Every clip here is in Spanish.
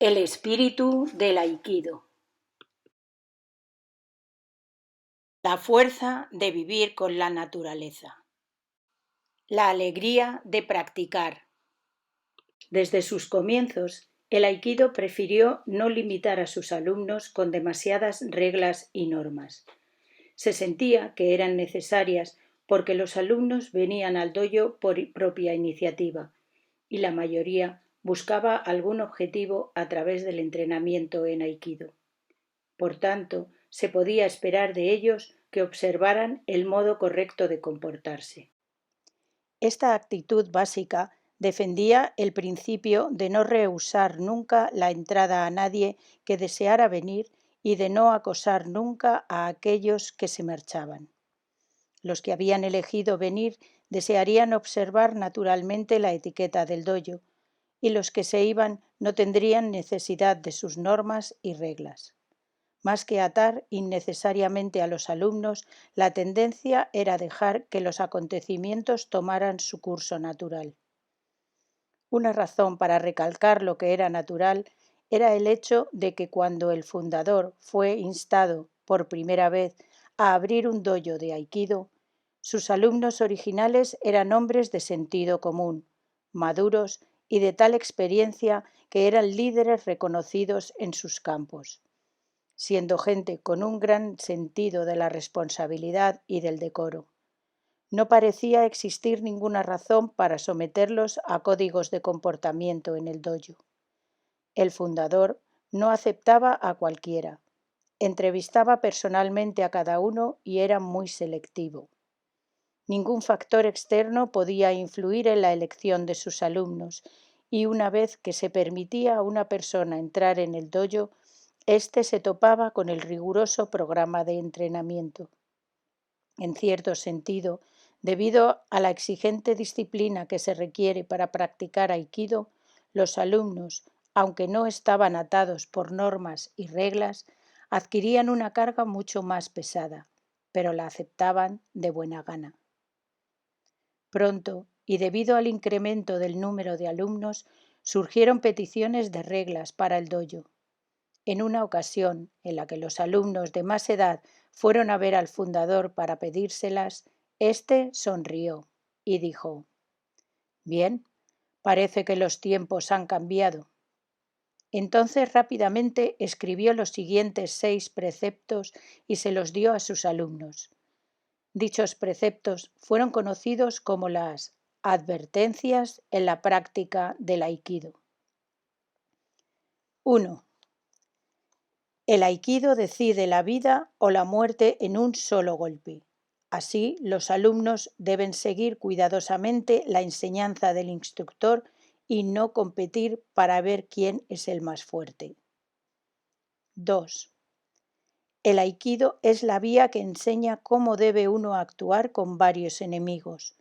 El espíritu del Aikido. La fuerza de vivir con la naturaleza. La alegría de practicar. Desde sus comienzos, el Aikido prefirió no limitar a sus alumnos con demasiadas reglas y normas. Se sentía que eran necesarias porque los alumnos venían al dojo por propia iniciativa y la mayoría buscaba algún objetivo a través del entrenamiento en Aikido. Por tanto, se podía esperar de ellos que observaran el modo correcto de comportarse. Esta actitud básica defendía el principio de no rehusar nunca la entrada a nadie que deseara venir y de no acosar nunca a aquellos que se marchaban. Los que habían elegido venir desearían observar naturalmente la etiqueta del dojo, y los que se iban no tendrían necesidad de sus normas y reglas. Más que atar innecesariamente a los alumnos, la tendencia era dejar que los acontecimientos tomaran su curso natural. Una razón para recalcar lo que era natural era el hecho de que cuando el fundador fue instado por primera vez a abrir un dojo de Aikido, sus alumnos originales eran hombres de sentido común, maduros y de tal experiencia que eran líderes reconocidos en sus campos, siendo gente con un gran sentido de la responsabilidad y del decoro. No parecía existir ninguna razón para someterlos a códigos de comportamiento en el dojo. El fundador no aceptaba a cualquiera, entrevistaba personalmente a cada uno y era muy selectivo. Ningún factor externo podía influir en la elección de sus alumnos, y una vez que se permitía a una persona entrar en el dojo, éste se topaba con el riguroso programa de entrenamiento. En cierto sentido, debido a la exigente disciplina que se requiere para practicar Aikido, los alumnos, aunque no estaban atados por normas y reglas, adquirían una carga mucho más pesada, pero la aceptaban de buena gana. Pronto, y debido al incremento del número de alumnos, surgieron peticiones de reglas para el dojo. En una ocasión en la que los alumnos de más edad fueron a ver al fundador para pedírselas, éste sonrió y dijo: «Bien, parece que los tiempos han cambiado». Entonces rápidamente escribió los siguientes 6 preceptos y se los dio a sus alumnos. Dichos preceptos fueron conocidos como las advertencias en la práctica del Aikido. 1. El Aikido decide la vida o la muerte en un solo golpe. Así, los alumnos deben seguir cuidadosamente la enseñanza del instructor y no competir para ver quién es el más fuerte. 2. El Aikido es la vía que enseña cómo debe uno actuar con varios enemigos.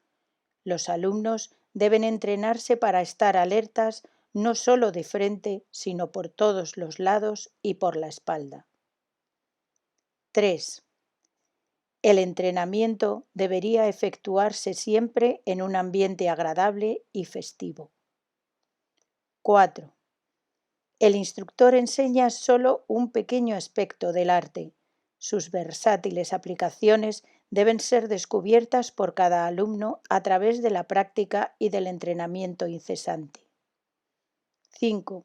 Los alumnos deben entrenarse para estar alertas no solo de frente, sino por todos los lados y por la espalda. 3. El entrenamiento debería efectuarse siempre en un ambiente agradable y festivo. 4. El instructor enseña solo un pequeño aspecto del arte. Sus versátiles aplicaciones deben ser descubiertas por cada alumno a través de la práctica y del entrenamiento incesante. 5.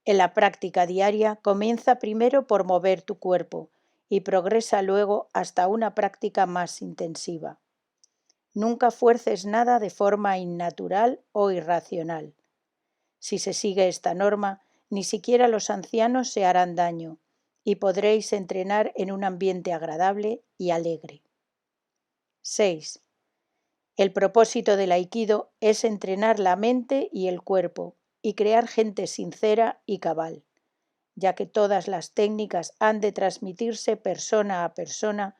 En la práctica diaria comienza primero por mover tu cuerpo y progresa luego hasta una práctica más intensiva. Nunca fuerces nada de forma innatural o irracional. Si se sigue esta norma, ni siquiera los ancianos se harán daño y podréis entrenar en un ambiente agradable y alegre. 6. El propósito del Aikido es entrenar la mente y el cuerpo y crear gente sincera y cabal, ya que todas las técnicas han de transmitirse persona a persona,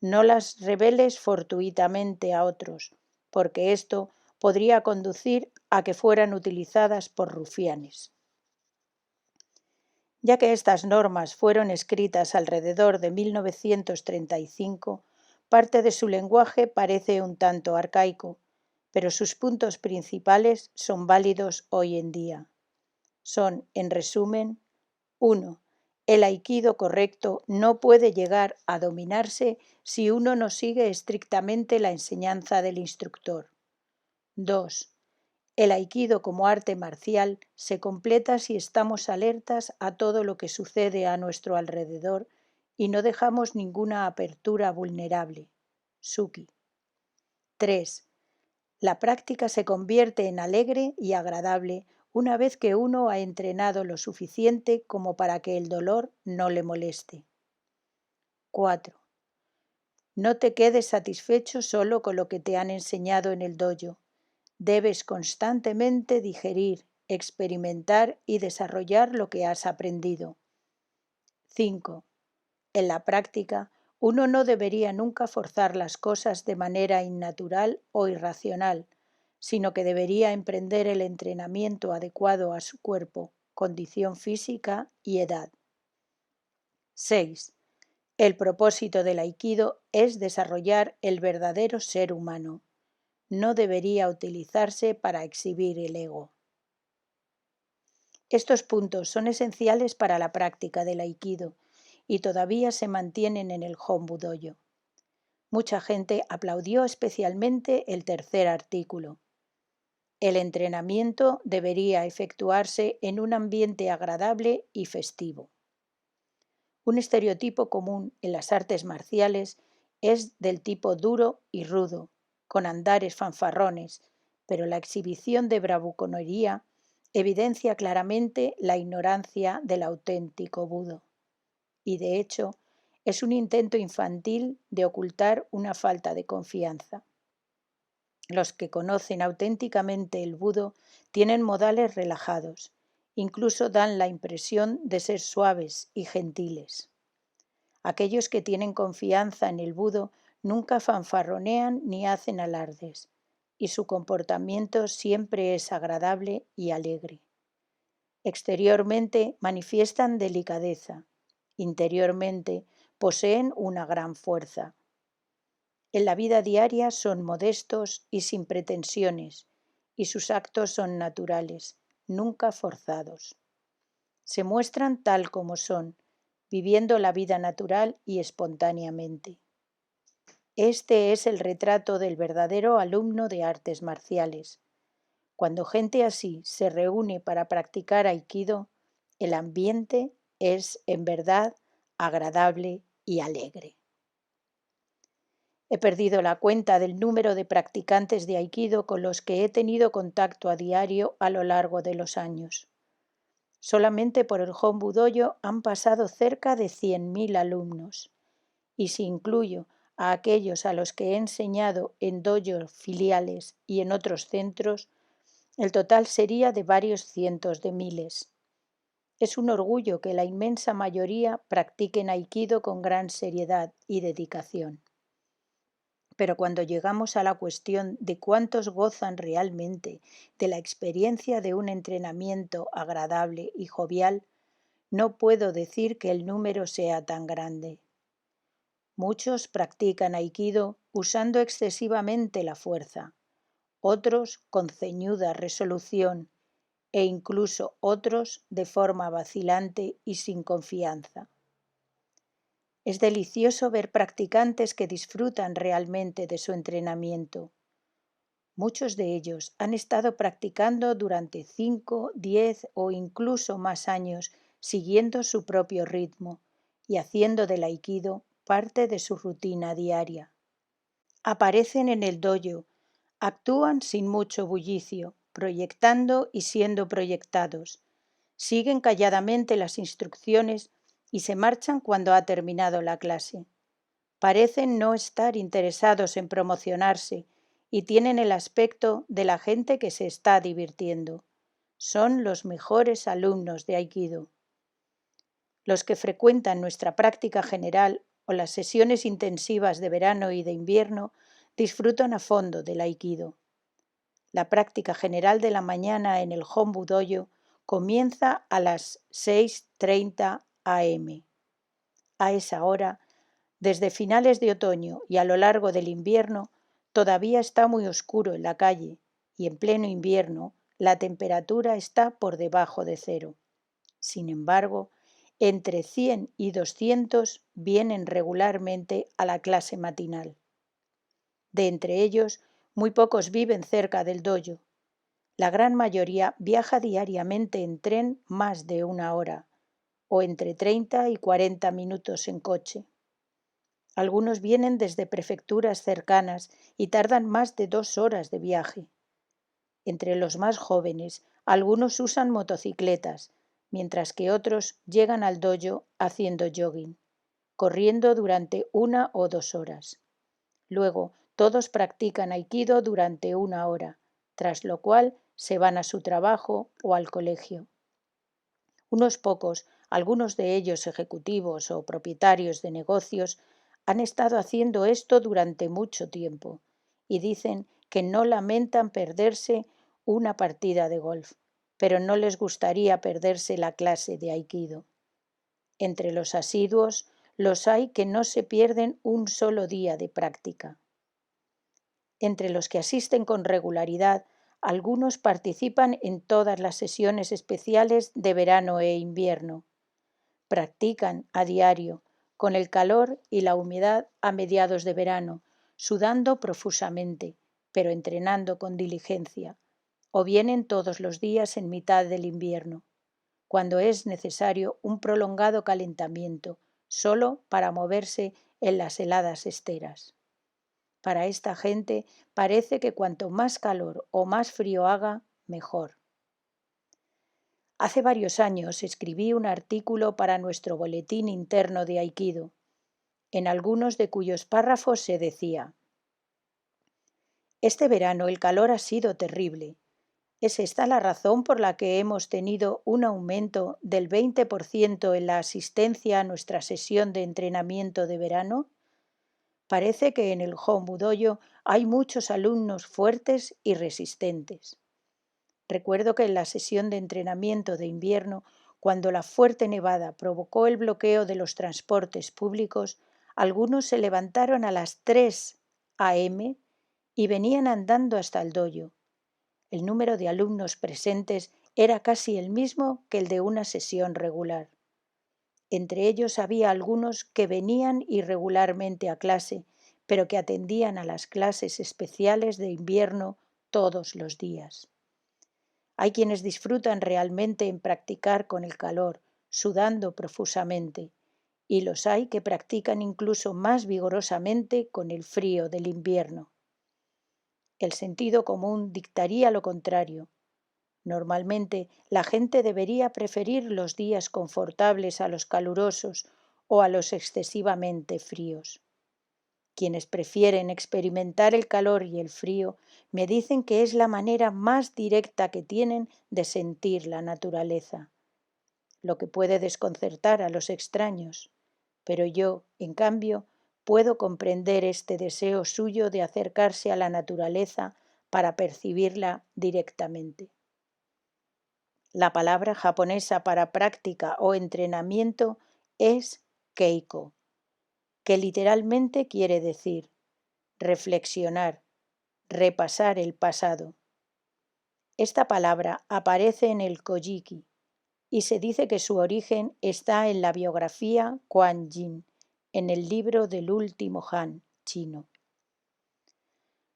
no las reveles fortuitamente a otros, porque esto podría conducir a que fueran utilizadas por rufianes. Ya que estas normas fueron escritas alrededor de 1935, parte de su lenguaje parece un tanto arcaico, pero sus puntos principales son válidos hoy en día. Son, en resumen: 1. El aikido correcto no puede llegar a dominarse si uno no sigue estrictamente la enseñanza del instructor. 2. El aikido como arte marcial se completa si estamos alertas a todo lo que sucede a nuestro alrededor y no dejamos ninguna apertura vulnerable. Suki. 3. La práctica se convierte en alegre y agradable una vez que uno ha entrenado lo suficiente como para que el dolor no le moleste. 4. No te quedes satisfecho solo con lo que te han enseñado en el dojo. Debes constantemente digerir, experimentar y desarrollar lo que has aprendido. 5. En la práctica, uno no debería nunca forzar las cosas de manera innatural o irracional, sino que debería emprender el entrenamiento adecuado a su cuerpo, condición física y edad. 6. El propósito del aikido es desarrollar el verdadero ser humano. No debería utilizarse para exhibir el ego. Estos puntos son esenciales para la práctica del aikido y todavía se mantienen en el Hombu Dojo. Mucha gente aplaudió especialmente el tercer artículo. El entrenamiento debería efectuarse en un ambiente agradable y festivo. Un estereotipo común en las artes marciales es del tipo duro y rudo, con andares fanfarrones, pero la exhibición de bravuconería evidencia claramente la ignorancia del auténtico budo. Y de hecho, es un intento infantil de ocultar una falta de confianza. Los que conocen auténticamente el budo tienen modales relajados, incluso dan la impresión de ser suaves y gentiles. Aquellos que tienen confianza en el budo nunca fanfarronean ni hacen alardes, y su comportamiento siempre es agradable y alegre. Exteriormente manifiestan delicadeza, interiormente poseen una gran fuerza. En la vida diaria son modestos y sin pretensiones, y sus actos son naturales, nunca forzados. Se muestran tal como son, viviendo la vida natural y espontáneamente. Este es el retrato del verdadero alumno de artes marciales. Cuando gente así se reúne para practicar aikido, el ambiente es, en verdad, agradable y alegre. He perdido la cuenta del número de practicantes de aikido con los que he tenido contacto a diario a lo largo de los años. Solamente por el Hombu Dojo han pasado cerca de 100.000 alumnos, y si incluyo a aquellos a los que he enseñado en dojos filiales y en otros centros, el total sería de varios cientos de miles. Es un orgullo que la inmensa mayoría practiquen aikido con gran seriedad y dedicación. Pero cuando llegamos a la cuestión de cuántos gozan realmente de la experiencia de un entrenamiento agradable y jovial, no puedo decir que el número sea tan grande. Muchos practican aikido usando excesivamente la fuerza, otros con ceñuda resolución e incluso otros de forma vacilante y sin confianza. Es delicioso ver practicantes que disfrutan realmente de su entrenamiento. Muchos de ellos han estado practicando durante 5, 10 o incluso más años siguiendo su propio ritmo y haciendo del aikido parte de su rutina diaria. Aparecen en el dojo, actúan sin mucho bullicio, proyectando y siendo proyectados. Siguen calladamente las instrucciones y se marchan cuando ha terminado la clase. Parecen no estar interesados en promocionarse y tienen el aspecto de la gente que se está divirtiendo. Son los mejores alumnos de aikido. Los que frecuentan nuestra práctica general o las sesiones intensivas de verano y de invierno disfrutan a fondo del aikido. La práctica general de la mañana en el Hombu Dojo comienza a las 6:30 am. A esa hora, desde finales de otoño y a lo largo del invierno, todavía está muy oscuro en la calle y en pleno invierno la temperatura está por debajo de cero. Sin embargo, entre 100 y 200 vienen regularmente a la clase matinal. De entre ellos, muy pocos viven cerca del dojo. La gran mayoría viaja diariamente en tren más de una hora, o entre 30 y 40 minutos en coche. Algunos vienen desde prefecturas cercanas y tardan más de 2 horas de viaje. Entre los más jóvenes, algunos usan motocicletas, mientras que otros llegan al dojo haciendo jogging, corriendo durante 1 o 2 horas. Luego, todos practican aikido durante 1 hora, tras lo cual se van a su trabajo o al colegio. Unos pocos, algunos de ellos ejecutivos o propietarios de negocios, han estado haciendo esto durante mucho tiempo y dicen que no lamentan perderse una partida de golf, pero no les gustaría perderse la clase de aikido. Entre los asiduos los hay que no se pierden un solo día de práctica. Entre los que asisten con regularidad, algunos participan en todas las sesiones especiales de verano e invierno. Practican a diario, con el calor y la humedad a mediados de verano, sudando profusamente, pero entrenando con diligencia, o vienen todos los días en mitad del invierno, cuando es necesario un prolongado calentamiento, solo para moverse en las heladas esteras. Para esta gente parece que cuanto más calor o más frío haga, mejor. Hace varios años escribí un artículo para nuestro boletín interno de Aikido, en algunos de cuyos párrafos se decía: este verano el calor ha sido terrible. ¿Es esta la razón por la que hemos tenido un aumento del 20% en la asistencia a nuestra sesión de entrenamiento de verano? Parece que en el Hombu Dojo hay muchos alumnos fuertes y resistentes. Recuerdo que en la sesión de entrenamiento de invierno, cuando la fuerte nevada provocó el bloqueo de los transportes públicos, algunos se levantaron a las 3 a.m. y venían andando hasta el dojo. El número de alumnos presentes era casi el mismo que el de una sesión regular. Entre ellos había algunos que venían irregularmente a clase, pero que atendían a las clases especiales de invierno todos los días. Hay quienes disfrutan realmente en practicar con el calor, sudando profusamente, y los hay que practican incluso más vigorosamente con el frío del invierno. El sentido común dictaría lo contrario. Normalmente la gente debería preferir los días confortables a los calurosos o a los excesivamente fríos. Quienes prefieren experimentar el calor y el frío me dicen que es la manera más directa que tienen de sentir la naturaleza, lo que puede desconcertar a los extraños, pero yo, en cambio, puedo comprender este deseo suyo de acercarse a la naturaleza para percibirla directamente. La palabra japonesa para práctica o entrenamiento es keiko, que literalmente quiere decir reflexionar, repasar el pasado. Esta palabra aparece en el Kojiki y se dice que su origen está en la biografía Kuan Yin, en el libro del último Han chino.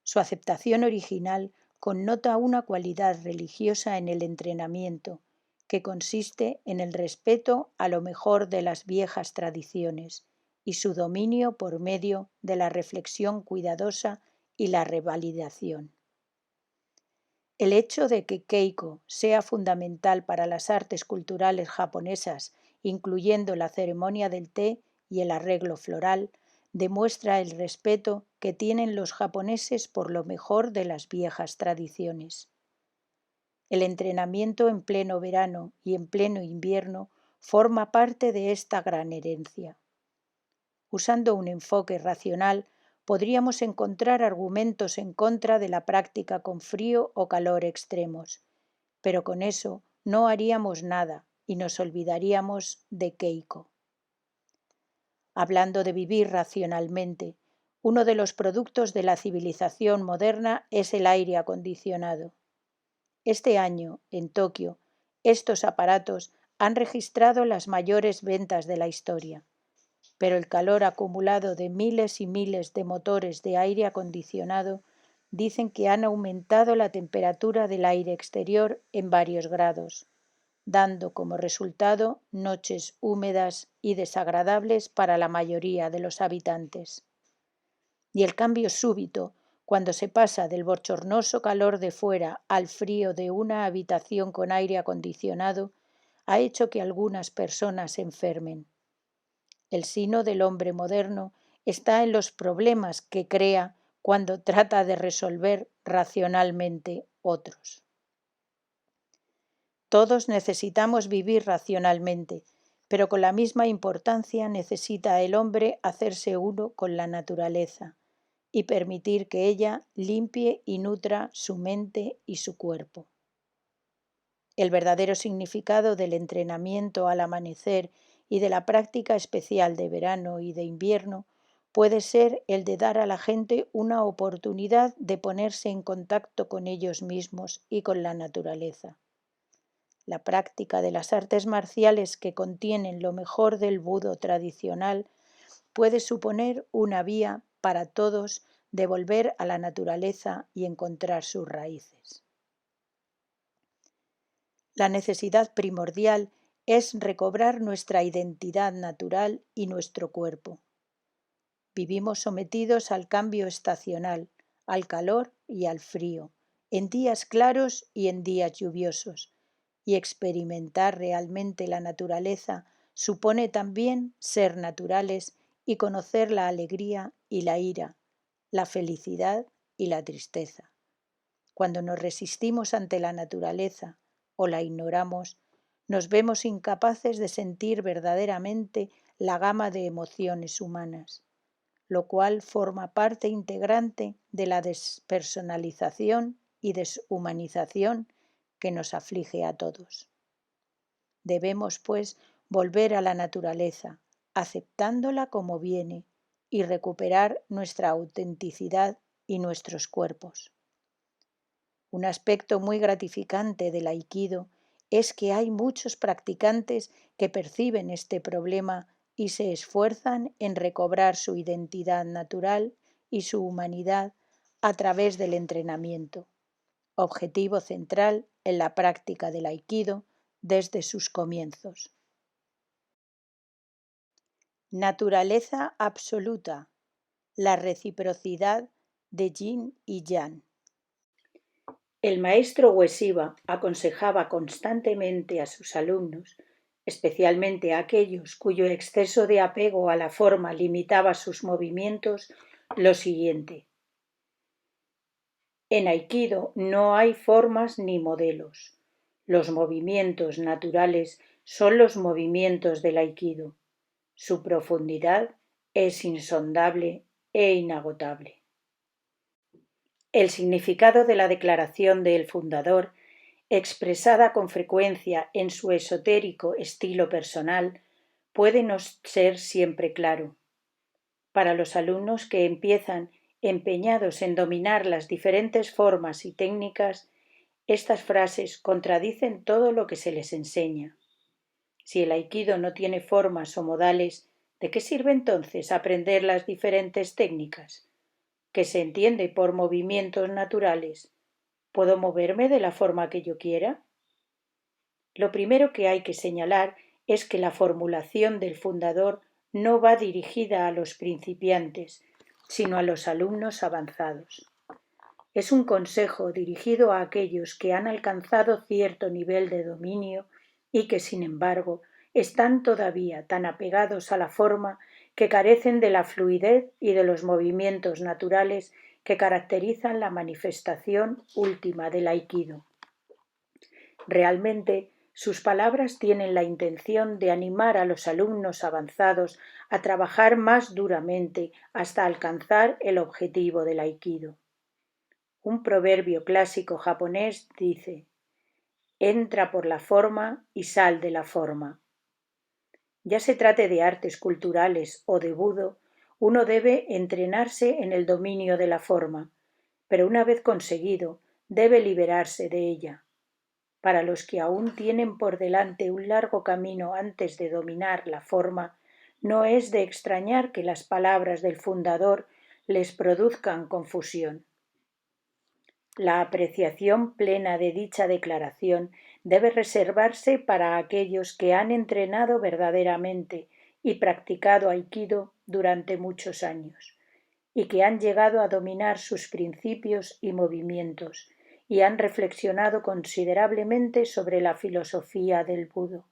Su aceptación original connota una cualidad religiosa en el entrenamiento, que consiste en el respeto a lo mejor de las viejas tradiciones y su dominio por medio de la reflexión cuidadosa y la revalidación. El hecho de que Keiko sea fundamental para las artes culturales japonesas, incluyendo la ceremonia del té y el arreglo floral, demuestra el respeto que tienen los japoneses por lo mejor de las viejas tradiciones. El entrenamiento en pleno verano y en pleno invierno forma parte de esta gran herencia. Usando un enfoque racional, podríamos encontrar argumentos en contra de la práctica con frío o calor extremos, pero con eso no haríamos nada y nos olvidaríamos de Keiko. Hablando de vivir racionalmente, uno de los productos de la civilización moderna es el aire acondicionado. Este año, en Tokio, estos aparatos han registrado las mayores ventas de la historia, pero el calor acumulado de miles y miles de motores de aire acondicionado dicen que han aumentado la temperatura del aire exterior en varios grados, dando como resultado noches húmedas y desagradables para la mayoría de los habitantes. Y el cambio súbito, cuando se pasa del bochornoso calor de fuera al frío de una habitación con aire acondicionado, ha hecho que algunas personas se enfermen. El sino del hombre moderno está en los problemas que crea cuando trata de resolver racionalmente otros. Todos necesitamos vivir racionalmente, pero con la misma importancia necesita el hombre hacerse uno con la naturaleza y permitir que ella limpie y nutra su mente y su cuerpo. El verdadero significado del entrenamiento al amanecer y de la práctica especial de verano y de invierno puede ser el de dar a la gente una oportunidad de ponerse en contacto con ellos mismos y con la naturaleza. La práctica de las artes marciales que contienen lo mejor del budo tradicional puede suponer una vía para todos de volver a la naturaleza y encontrar sus raíces. La necesidad primordial es recobrar nuestra identidad natural y nuestro cuerpo. Vivimos sometidos al cambio estacional, al calor y al frío, en días claros y en días lluviosos, y experimentar realmente la naturaleza supone también ser naturales y conocer la alegría y la ira, la felicidad y la tristeza. Cuando nos resistimos ante la naturaleza o la ignoramos, nos vemos incapaces de sentir verdaderamente la gama de emociones humanas, lo cual forma parte integrante de la despersonalización y deshumanización que nos aflige a todos. Debemos, pues, volver a la naturaleza, aceptándola como viene, y recuperar nuestra autenticidad y nuestros cuerpos. Un aspecto muy gratificante del aikido es que hay muchos practicantes que perciben este problema y se esfuerzan en recobrar su identidad natural y su humanidad a través del entrenamiento, objetivo central en la práctica del aikido desde sus comienzos. Naturaleza absoluta, la reciprocidad de yin y yang. El maestro Ueshiba aconsejaba constantemente a sus alumnos, especialmente a aquellos cuyo exceso de apego a la forma limitaba sus movimientos, lo siguiente: en Aikido no hay formas ni modelos. Los movimientos naturales son los movimientos del Aikido. Su profundidad es insondable e inagotable. El significado de la declaración del fundador, expresada con frecuencia en su esotérico estilo personal, puede no ser siempre claro. Para los alumnos que empiezan empeñados en dominar las diferentes formas y técnicas, estas frases contradicen todo lo que se les enseña. Si el aikido no tiene formas o modales, ¿de qué sirve entonces aprender las diferentes técnicas? ¿Qué se entiende por movimientos naturales? ¿Puedo moverme de la forma que yo quiera? Lo primero que hay que señalar es que la formulación del fundador no va dirigida a los principiantes, sino a los alumnos avanzados. Es un consejo dirigido a aquellos que han alcanzado cierto nivel de dominio y que, sin embargo, están todavía tan apegados a la forma que carecen de la fluidez y de los movimientos naturales que caracterizan la manifestación última del aikido. Realmente, sus palabras tienen la intención de animar a los alumnos avanzados a trabajar más duramente hasta alcanzar el objetivo del aikido. Un proverbio clásico japonés dice: entra por la forma y sal de la forma. Ya se trate de artes culturales o de budo, uno debe entrenarse en el dominio de la forma, pero una vez conseguido, debe liberarse de ella. para los que aún tienen por delante un largo camino antes de dominar la forma, no es de extrañar que las palabras del fundador les produzcan confusión. La apreciación plena de dicha declaración debe reservarse para aquellos que han entrenado verdaderamente y practicado aikido durante muchos años, y que han llegado a dominar sus principios y movimientos, y han reflexionado considerablemente sobre la filosofía del Budo,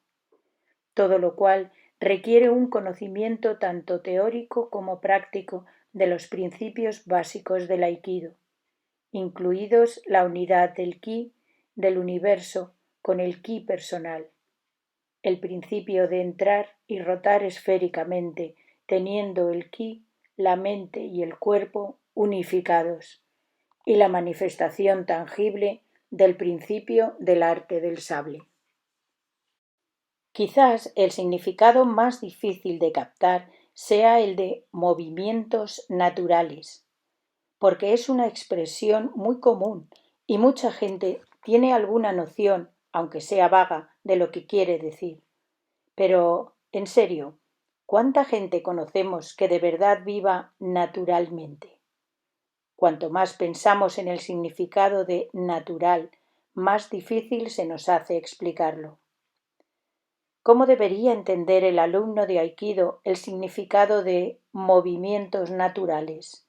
todo lo cual requiere un conocimiento tanto teórico como práctico de los principios básicos del aikido, incluidos la unidad del ki del universo con el ki personal, el principio de entrar y rotar esféricamente, teniendo el ki, la mente y el cuerpo unificados, y la manifestación tangible del principio del arte del sable. Quizás el significado más difícil de captar sea el de movimientos naturales, porque es una expresión muy común y mucha gente tiene alguna noción, aunque sea vaga, de lo que quiere decir. Pero, en serio, ¿cuánta gente conocemos que de verdad viva naturalmente? Cuanto más pensamos en el significado de natural, más difícil se nos hace explicarlo. ¿Cómo debería entender el alumno de Aikido el significado de movimientos naturales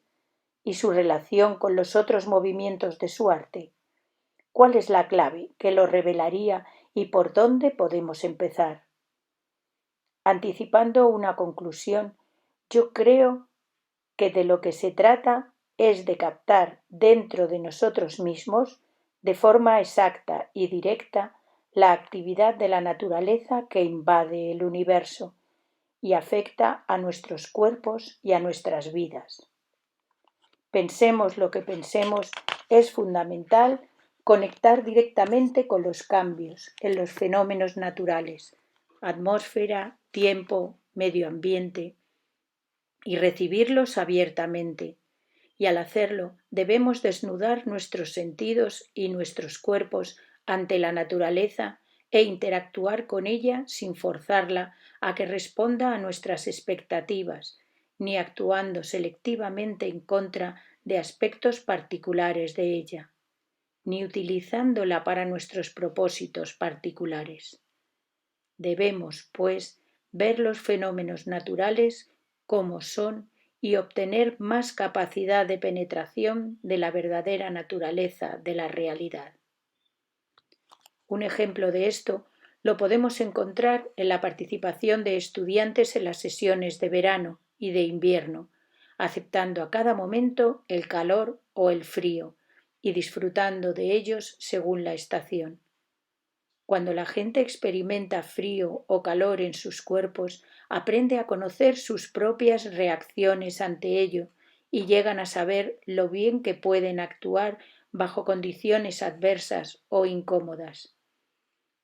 y su relación con los otros movimientos de su arte? ¿Cuál es la clave que lo revelaría y por dónde podemos empezar? Anticipando una conclusión, yo creo que de lo que se trata es de captar dentro de nosotros mismos, de forma exacta y directa, la actividad de la naturaleza que invade el universo y afecta a nuestros cuerpos y a nuestras vidas. Pensemos lo que pensemos, es fundamental conectar directamente con los cambios en los fenómenos naturales, atmósfera, tiempo, medio ambiente, y recibirlos abiertamente. Y al hacerlo debemos desnudar nuestros sentidos y nuestros cuerpos ante la naturaleza e interactuar con ella sin forzarla a que responda a nuestras expectativas, ni actuando selectivamente en contra de aspectos particulares de ella, ni utilizándola para nuestros propósitos particulares. Debemos, pues, ver los fenómenos naturales como son y obtener más capacidad de penetración de la verdadera naturaleza de la realidad. Un ejemplo de esto lo podemos encontrar en la participación de estudiantes en las sesiones de verano y de invierno, aceptando a cada momento el calor o el frío y disfrutando de ellos según la estación. Cuando la gente experimenta frío o calor en sus cuerpos, aprende a conocer sus propias reacciones ante ello y llegan a saber lo bien que pueden actuar bajo condiciones adversas o incómodas.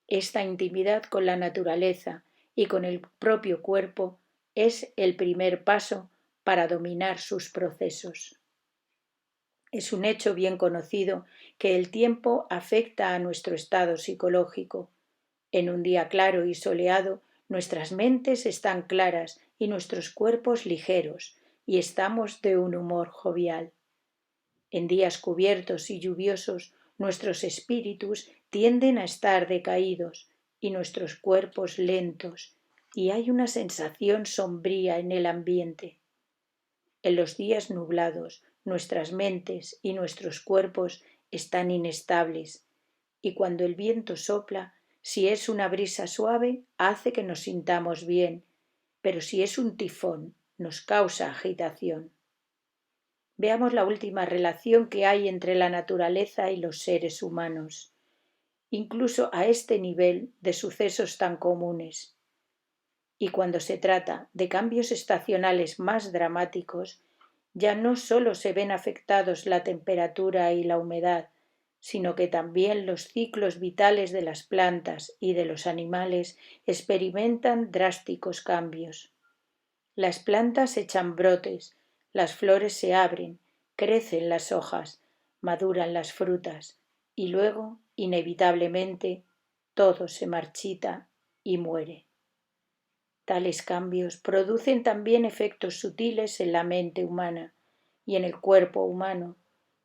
Esta intimidad con la naturaleza y con el propio cuerpo es el primer paso para dominar sus procesos. Es un hecho bien conocido que el tiempo afecta a nuestro estado psicológico. En un día claro y soleado, nuestras mentes están claras y nuestros cuerpos ligeros, y estamos de un humor jovial. En días cubiertos y lluviosos, nuestros espíritus tienden a estar decaídos y nuestros cuerpos lentos, y hay una sensación sombría en el ambiente. En los días nublados, nuestras mentes y nuestros cuerpos están inestables, y cuando el viento sopla, si es una brisa suave, hace que nos sintamos bien, pero si es un tifón, nos causa agitación. Veamos la última relación que hay entre la naturaleza y los seres humanos, incluso a este nivel de sucesos tan comunes. Y cuando se trata de cambios estacionales más dramáticos, ya no sólo se ven afectados la temperatura y la humedad, sino que también los ciclos vitales de las plantas y de los animales experimentan drásticos cambios. Las plantas echan brotes, las flores se abren, crecen las hojas, maduran las frutas y luego, inevitablemente, todo se marchita y muere. Tales cambios producen también efectos sutiles en la mente humana y en el cuerpo humano,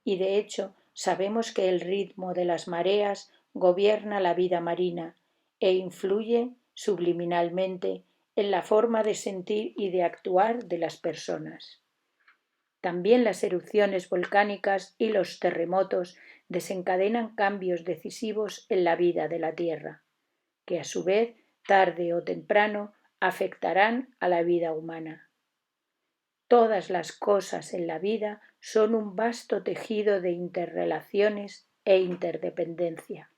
y de hecho sabemos que el ritmo de las mareas gobierna la vida marina e influye subliminalmente en la forma de sentir y de actuar de las personas. También las erupciones volcánicas y los terremotos desencadenan cambios decisivos en la vida de la Tierra, que a su vez, tarde o temprano, afectarán a la vida humana. Todas las cosas en la vida son un vasto tejido de interrelaciones e interdependencia.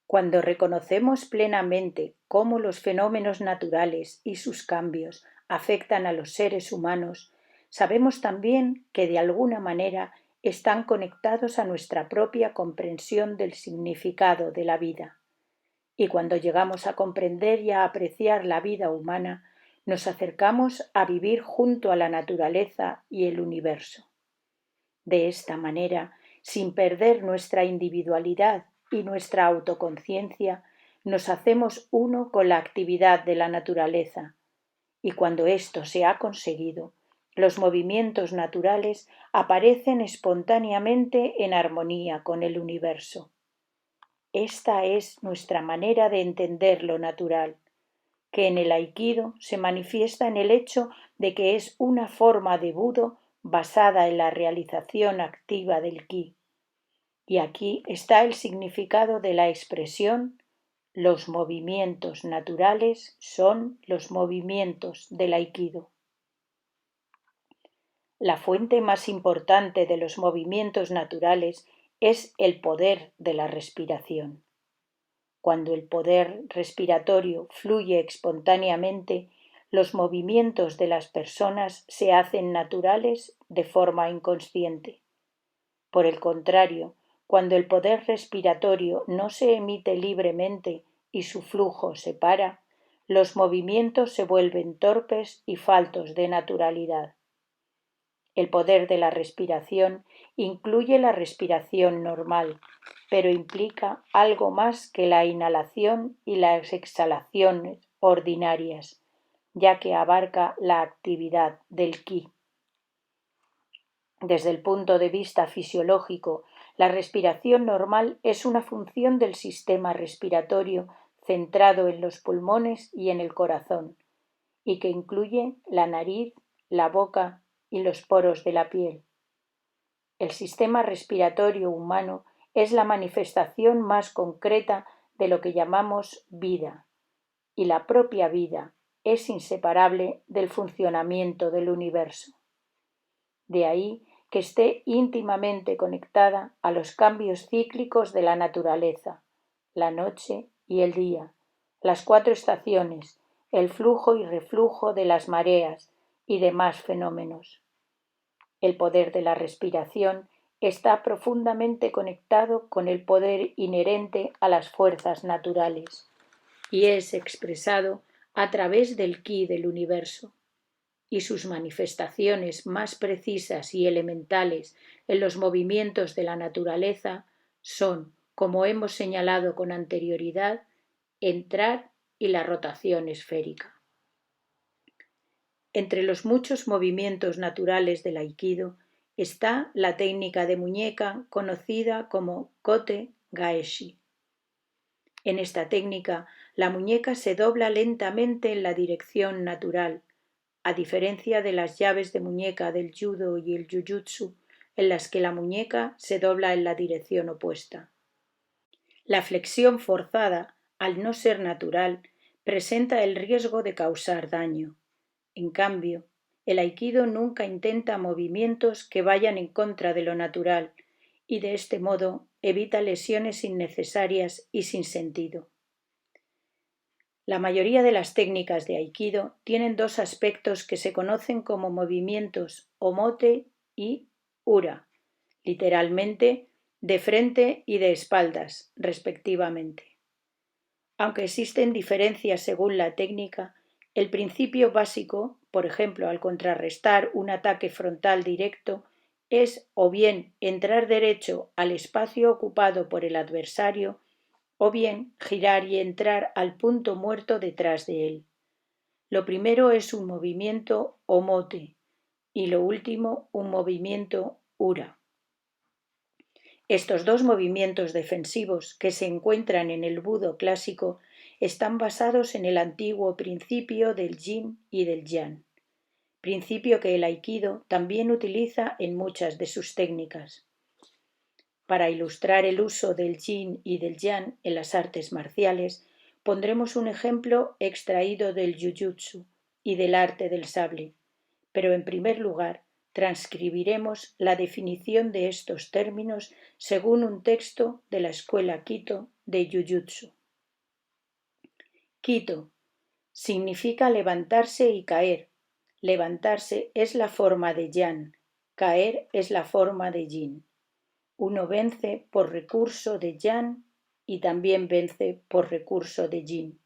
Cuando reconocemos plenamente cómo los fenómenos naturales y sus cambios afectan a los seres humanos, sabemos también que de alguna manera están conectados a nuestra propia comprensión del significado de la vida. Y cuando llegamos a comprender y a apreciar la vida humana, nos acercamos a vivir junto a la naturaleza y el universo. De esta manera, sin perder nuestra individualidad y nuestra autoconciencia, nos hacemos uno con la actividad de la naturaleza, y cuando esto se ha conseguido, los movimientos naturales aparecen espontáneamente en armonía con el universo. Esta es nuestra manera de entender lo natural, que en el aikido se manifiesta en el hecho de que es una forma de budo basada en la realización activa del ki. Y aquí está el significado de la expresión: los movimientos naturales son los movimientos del aikido. La fuente más importante de los movimientos naturales es el poder de la respiración. Cuando el poder respiratorio fluye espontáneamente, los movimientos de las personas se hacen naturales de forma inconsciente. Por el contrario, cuando el poder respiratorio no se emite libremente y su flujo se para, los movimientos se vuelven torpes y faltos de naturalidad. El poder de la respiración incluye la respiración normal, pero implica algo más que la inhalación y las exhalaciones ordinarias, ya que abarca la actividad del ki. Desde el punto de vista fisiológico, la respiración normal es una función del sistema respiratorio centrado en los pulmones y en el corazón, y que incluye la nariz, la boca y los poros de la piel. El sistema respiratorio humano es la manifestación más concreta de lo que llamamos vida, y la propia vida es inseparable del funcionamiento del universo. De ahí que esté íntimamente conectada a los cambios cíclicos de la naturaleza, la noche y el día, las 4 estaciones, el flujo y reflujo de las mareas y demás fenómenos. El poder de la respiración está profundamente conectado con el poder inherente a las fuerzas naturales y es expresado a través del ki del universo, y sus manifestaciones más precisas y elementales en los movimientos de la naturaleza son, como hemos señalado con anterioridad, entrar y la rotación esférica. Entre los muchos movimientos naturales del aikido está la técnica de muñeca conocida como kote gaeshi. En esta técnica, la muñeca se dobla lentamente en la dirección natural, a diferencia de las llaves de muñeca del judo y el jujutsu, en las que la muñeca se dobla en la dirección opuesta. La flexión forzada, al no ser natural, presenta el riesgo de causar daño. En cambio, el aikido nunca intenta movimientos que vayan en contra de lo natural y de este modo evita lesiones innecesarias y sin sentido. La mayoría de las técnicas de aikido tienen 2 aspectos que se conocen como movimientos omote y ura, literalmente de frente y de espaldas, respectivamente. Aunque existen diferencias según la técnica, el principio básico, por ejemplo, al contrarrestar un ataque frontal directo, es o bien entrar derecho al espacio ocupado por el adversario o bien girar y entrar al punto muerto detrás de él. Lo primero es un movimiento omote y lo último un movimiento ura. Estos dos movimientos defensivos que se encuentran en el Budo clásico están basados en el antiguo principio del yin y del yang, principio que el aikido también utiliza en muchas de sus técnicas. Para ilustrar el uso del yin y del yang en las artes marciales, pondremos un ejemplo extraído del Jujutsu y del arte del sable, pero en primer lugar transcribiremos la definición de estos términos según un texto de la escuela Kito de Jujutsu. Kito significa levantarse y caer. Levantarse es la forma de yang, caer es la forma de yin. Uno vence por recurso de yang y también vence por recurso de yin.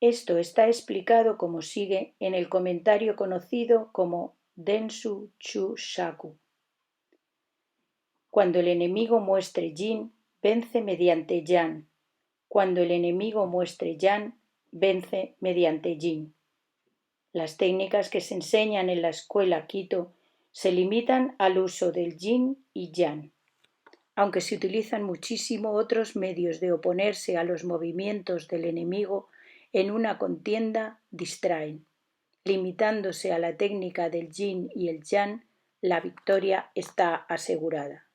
Esto está explicado como sigue en el comentario conocido como Densu Chu Shaku. Cuando el enemigo muestre yin, vence mediante yang. Cuando el enemigo muestre yang, vence mediante yin. Las técnicas que se enseñan en la escuela Kito se limitan al uso del yin y yang, aunque se utilizan muchísimo otros medios de oponerse a los movimientos del enemigo en una contienda distraen. Limitándose a la técnica del yin y el yang, la victoria está asegurada.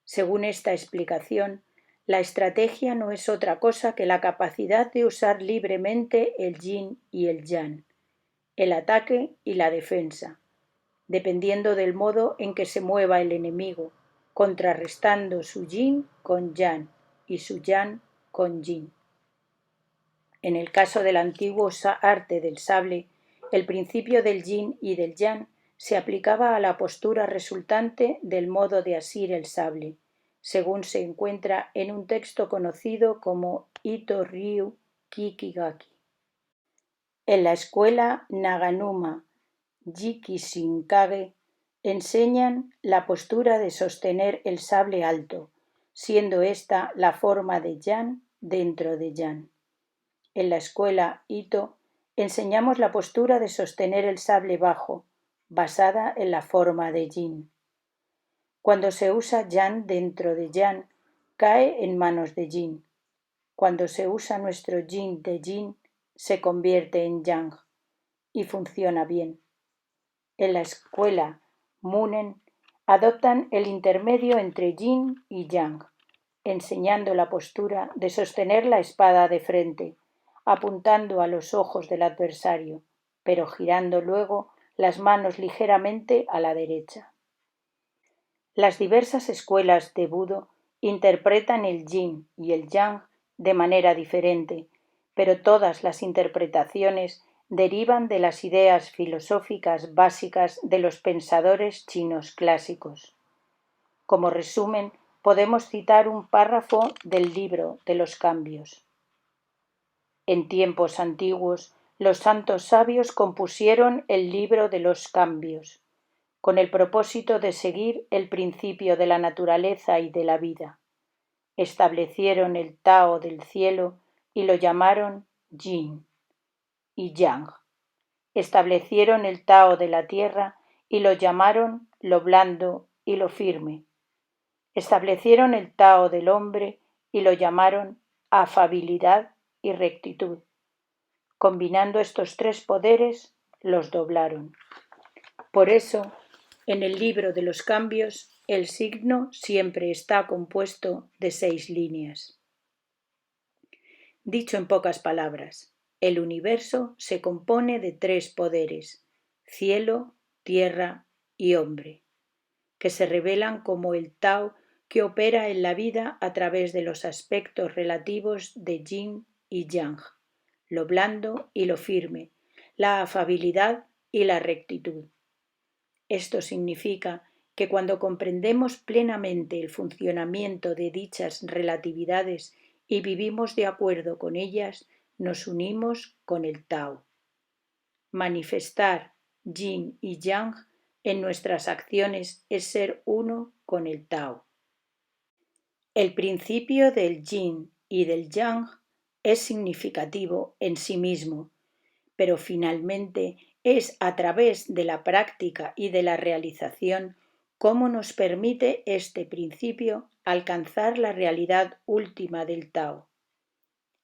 Según esta explicación, la estrategia no es otra cosa que la capacidad de usar libremente el yin y el yang, el ataque y la defensa, dependiendo del modo en que se mueva el enemigo, contrarrestando su yin con yang y su yang con yin. En el caso del antiguo arte del sable, el principio del yin y del yang se aplicaba a la postura resultante del modo de asir el sable, según se encuentra en un texto conocido como Ito Ryu Kikigaki. En la escuela Naganuma Jikishinkage enseñan la postura de sostener el sable alto, siendo esta la forma de yang dentro de yang. En la escuela Ito enseñamos la postura de sostener el sable bajo, basada en la forma de yin. Cuando se usa yang dentro de yang, cae en manos de yin. Cuando se usa nuestro yin de yin, se convierte en yang y funciona bien. En la escuela Munen adoptan el intermedio entre yin y yang, enseñando la postura de sostener la espada de frente, apuntando a los ojos del adversario, pero girando luego las manos ligeramente a la derecha. Las diversas escuelas de Budo interpretan el yin y el yang de manera diferente, pero todas las interpretaciones derivan de las ideas filosóficas básicas de los pensadores chinos clásicos. Como resumen, podemos citar un párrafo del libro de los cambios. En tiempos antiguos, los santos sabios compusieron el libro de los cambios, con el propósito de seguir el principio de la naturaleza y de la vida. Establecieron el Tao del cielo y lo llamaron Yin y Yang. Establecieron el Tao de la tierra y lo llamaron lo blando y lo firme. Establecieron el Tao del hombre y lo llamaron afabilidad y rectitud. Combinando estos tres poderes, los doblaron. Por eso, en el libro de los cambios, el signo siempre está compuesto de 6 líneas. Dicho en pocas palabras, el universo se compone de 3 poderes, cielo, tierra y hombre, que se revelan como el Tao que opera en la vida a través de los aspectos relativos de yin y yang, lo blando y lo firme, la afabilidad y la rectitud. Esto significa que cuando comprendemos plenamente el funcionamiento de dichas relatividades y vivimos de acuerdo con ellas, nos unimos con el Tao. Manifestar yin y yang en nuestras acciones es ser uno con el Tao. El principio del yin y del yang es significativo en sí mismo, pero finalmente es a través de la práctica y de la realización cómo nos permite este principio alcanzar la realidad última del Tao.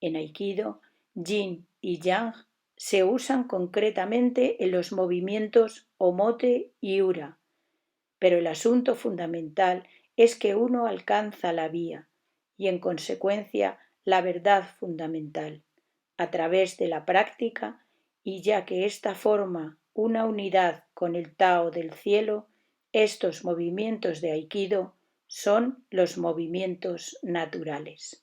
En Aikido, yin y yang se usan concretamente en los movimientos Omote y Ura, pero el asunto fundamental es que uno alcanza la vía y, en consecuencia, la verdad fundamental, a través de la práctica, y ya que ésta forma una unidad con el Tao del cielo, estos movimientos de Aikido son los movimientos naturales.